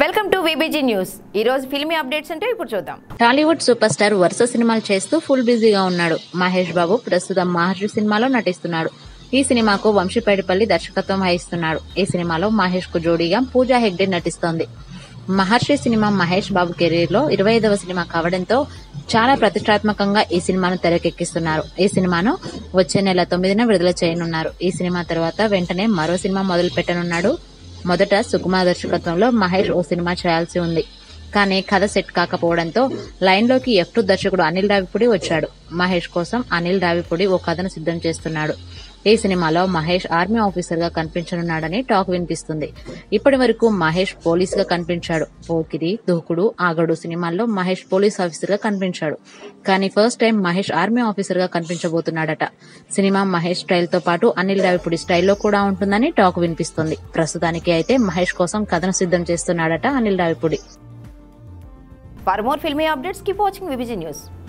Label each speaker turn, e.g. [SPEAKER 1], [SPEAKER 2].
[SPEAKER 1] Welcome to VBG news. ఈ రోజు filmy updates అంటే ఇప్పుడు చూద్దాం.
[SPEAKER 2] టాలీవుడ్ సూపర్ స్టార్ వరుస సినిమాలు చేస్తూ ఫుల్ బిజీగా ఉన్నాడు. మహేష్ బాబు ప్రస్తుతం మహర్షి సినిమాలో నటిస్తున్నాడు. ఈ సినిమాకు వంశీపైడిపల్లి దర్శకత్వం వహిస్తున్నాడు. ఈ సినిమాలో మహేష్ కు జోడీగా పూజా హెగ్డే నటిస్తోంది. మహర్షి సినిమా మహేష్ బాబు కెరీర్ లో 25వ సినిమా కావడంతో చాలా ప్రతిష్టాత్మకంగా ఈ సినిమాను తెరకెక్కిస్తున్నారు. ఈ సినిమాను వచ్చే నెల 9న విడుదల చేయనున్నారు. ఈ సినిమా తర్వాత వెంటనే మరో సినిమా మొదలు పెట్టనున్నాడు. మొదట సుకుమార్ దర్శకత్వంలో మహేష్ ఓ సినిమా చేయాల్సి ఉంది. కానీ కథ సెట్ కాకపోవడంతో లైన్ లోకి F2 దర్శకుడు అనిల్ రావిపూడి వచ్చాడు. మహేష్ కోసం అనిల్ రావిపూడి ఓ కథను సిద్ధం చేస్తున్నాడు. ఈ సినిమాలో మహేష్ ఆర్మీ ఆఫీసర్ గా కనిపించనున్నాడని టాక్ వినిపిస్తుంది. ఇప్పటి వరకు మహేష్ పోలీస్ గా కనిపించాడు. పోకిరి, దూకుడు, ఆగడు సినిమాల్లో మహేష్ పోలీస్ ఆఫీసర్ గా కనిపించాడు. కానీ first time Mahesh army officer గా కనిపించబోతున్నాడట. సినిమా మహేష్ స్టైల్ తో పాటు అనిల్ రావిపూడి స్టైల్లో కూడా ఉంటుందని టాక్ వినిపిస్తుంది. ప్రస్తుతానికి అయితే మహేష్ కోసం కథను సిద్ధం చేస్తున్నాడట Anil Ravipudi.
[SPEAKER 1] For more filmy updates, keep watching VBG News.